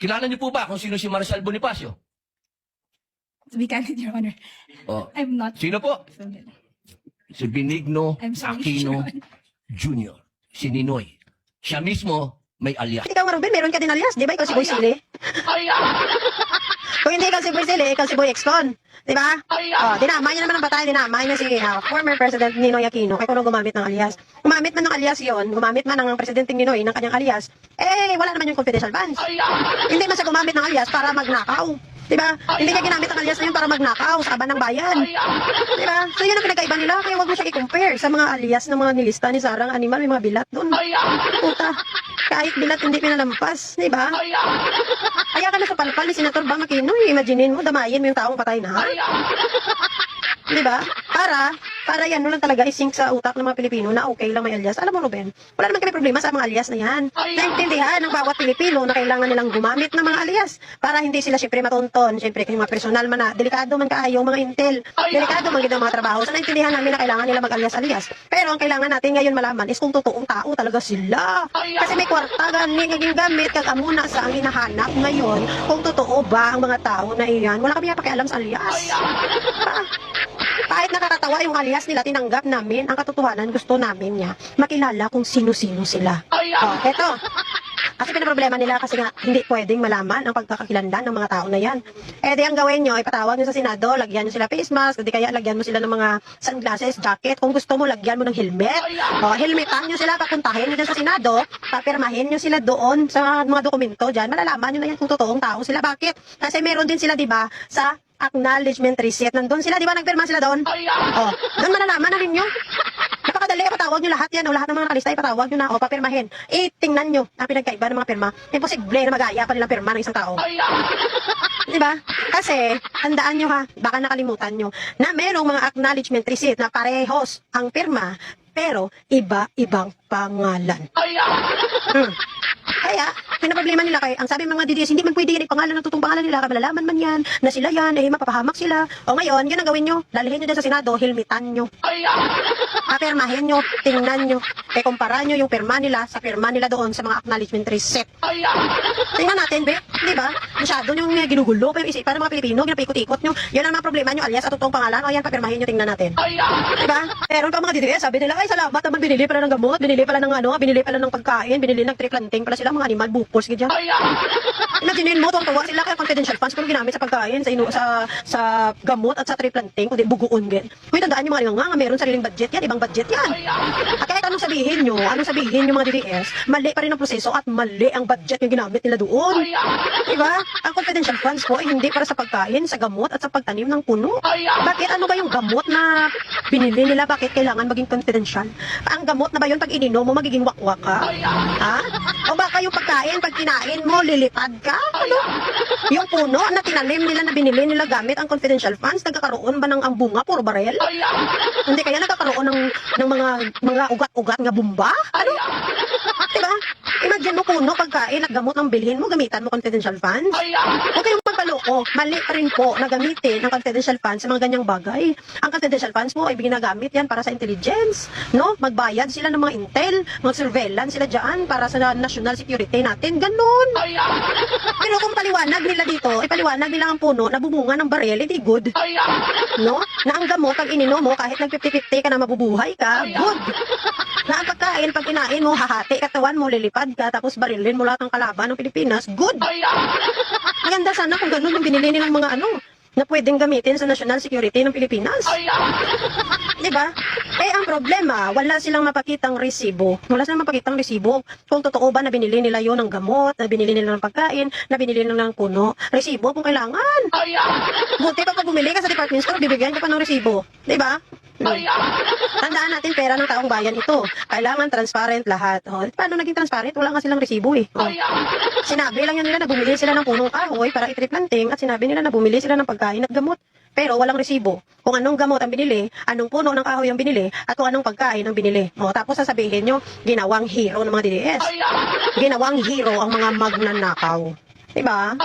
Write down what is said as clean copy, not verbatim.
Kilala niyo po ba kung sino si Marcial Bonifacio? To be candid, Your Honor, Oh. I'm not Sino po? familiar. Si Benigno I'm sorry, Aquino Your Honor. Jr. Si Ninoy. Siya mismo may alias. Ikaw nga, Ruben, meron ka din alias. Di ba ikaw si Boy Sili? Kung hindi ikaw si Boy Sili, ikaw si Boy Exton. Di ba? Dinamay niya naman ang batay. Dinamay niya si former President Ninoy Aquino. Kaya kung gumamit ng alias. Gumamit man ng alias yon, gumamit man ng Presidente Ninoy ng kanyang alias, wala naman yung confidential funds. Hindi man siya gumamit ng alias para magnakaw. Diba? Hindi niya ginamit ang alias na yun para magnakaw sa aban ng bayan. Diba? So yun ang pinagkaiba nila. Kaya wag mo siya i-compare sa mga alias ng mga nilista ni Sarang Animal. May mga bilat doon. Puta. Kahit bilat hindi pinalampas. Diba? Kaya ka na sa palpal ni Senator Bang Aquino. Imaginein mo, damayin mo yung taong patay na. Diba? Para yan, lang talaga isink sa utak ng mga Pilipino na okay lang may alias. Alam mo, Ruben, wala naman kami problema sa mga alias na yan. Naintindihan ng bawat Pilipino na kailangan nilang gumamit ng mga alias para hindi sila syempre matonton. Syempre, kung mga personal man na, delikado man kaayo, mga intel, delikado man ginawa mga trabaho. So, naintindihan namin na kailangan nila mag-alias-alias. Pero ang kailangan natin ngayon malaman is kung totoong tao talaga sila. Kasi may kwarta gani naging gamit kag amuna sa ang hinahanap ngayon kung totoo ba ang mga tao na iyan. Wala kami pakialam sa alias. Kahit nakakatawa yung alias nila, tinanggap namin ang katotohanan, gusto namin niya makilala kung sino-sino sila. Eto. Kasi pinaproblema nila kasi nga hindi pwedeng malaman ang pagkakakilanlan ng mga tao na yan. Di ang gawin nyo, ipatawag nyo sa Senado, lagyan nyo sila face mask, di kaya lagyan mo sila ng mga sunglasses, jacket. Kung gusto mo, lagyan mo ng helmet. Helmetan nyo sila, papuntahin nyo dyan sa Senado, papirmahin nyo sila doon sa mga dokumento dyan. Malalaman nyo na yan kung totoong tao sila. Bakit? Kasi meron din sila, di ba, sa acknowledgement receipt. Nandun sila, di ba, nagpirma sila doon? Doon malalaman na ninyo. Napakadali, patawag nyo lahat yan, lahat ng mga nakalista, ipatawag nyo na, papirmahin. Tingnan nyo ang pinagkaiba ng mga pirma. Imposible na mag-aya pa nilang pirma ng isang tao. Diba? Kasi, handaan nyo ha, baka nakalimutan nyo, na merong mga acknowledgement receipt na parehos ang pirma, pero iba-ibang pangalan. Kaya, pinaproblema nila kay, ang sabi ng mga DDS, hindi man pwede yan ipangalan ng totoong pangalan nila, malalaman man yan, na sila yan, mapapahamak sila. O ngayon, yun ang gawin nyo, lalihin nyo dyan sa Senado, hilmitan nyo. Apirmahin nyo, tingnan nyo, kumpara nyo yung pirma nila sa pirma nila doon sa mga acknowledgement receipt. Tingnan natin, be, di ba? Masyado yung ginugulo pa yung isipan ng mga Pilipino, ginapikot-ikot nyo. Yan ang mga problema nyo, alias at totoong pangalan, o yan, papirmahin nyo, tingnan natin. Di ba? Pero pa mga DDS, sabi nila, ay salamat naman, binili pala ng gamot, binili pala ng ano, binili pala ng pagkain, binili ng tree planting pala sila, mga animal bukos, ganyan. Imagine mo, tuwang-tuwa sila kaya confidential funds kung ginamit sa pagkain, sa gamot at sa tree planting, kundi buguon, gen. Uy, tandaan nyo mga nga, meron sariling budget yan, ibang budget yan. At kahit anong sabihin nyo mga DDS, mali pa rin ang proseso at mali ang budget yung ginamit nila doon. Diba? Ang confidential funds po ay hindi para sa pagkain, sa gamot at sa pagtanim ng puno. Bakit? Ano ba yung gamot na binili nila? Bakit kailangan maging confidential? Ang gamot na ba yun pag ininom mo, magiging wakwak ka? Ha? O baka yung pagkain, pag kinain mo, lilipad ka? Ano? Yung puno na tinanim nila, na binili nila gamit ang confidential funds, nagkakaroon ba ng ang bunga, puro barel? Hindi kaya nagkakaroon ng mga ugat-ugat nga bumba? Ano? Diba? Imagine mo puno, pagkain, at gamot ang bilhin mo, gamitan mo confidential funds? Huwag kayong magkaloko. Mali pa rin po na gamitin ang confidential funds sa mga ganyang bagay. Ang confidential funds po ay ginagamit yan para sa intelligence, no? Magbayad sila ng mga intel, mag-surveillance sila dyan para sa national security natin. Ganun. Pero kung paliwanag nila dito, ipaliwanag nila ang puno na bumunga ng barel, hindi good. No? Na ang gamot, pag ininom mo, kahit nag-50-50 ka na mabubuhay ka, good. Na ang pagkain, pag kinain mo, hahati, katawan mo, lilipad ka, tapos barilin mo lahat ng kalaban ng Pilipinas, good. Maganda sana kung ganun yung binili nilang mga na pwedeng gamitin sa national security ng Pilipinas. Diba? Ang problema, wala silang mapakitang resibo. Wala silang mapakitang resibo kung totoo ba na binili nila yun ng gamot, na binili nila ng pagkain, na binili nila ng puno. Resibo kung kailangan. Buti pa pag bumili ka sa department store, bibigyan ka pa ng resibo. Diba? Tandaan natin, pera ng taong bayan ito. Kailangan transparent lahat. Paano naging transparent? Wala nga silang resibo eh. Sinabi lang yan nila na bumili sila ng punong kahoy para i-tree planting at sinabi nila na bumili sila ng pagkain at gamot. Pero walang resibo. Kung anong gamot ang binili, anong puno ng kahoy ang binili, at kung anong pagkain ang binili. Tapos sasabihin nyo, ginawang hero ng mga DDS. Ginawang hero ang mga magnanakaw. Diba?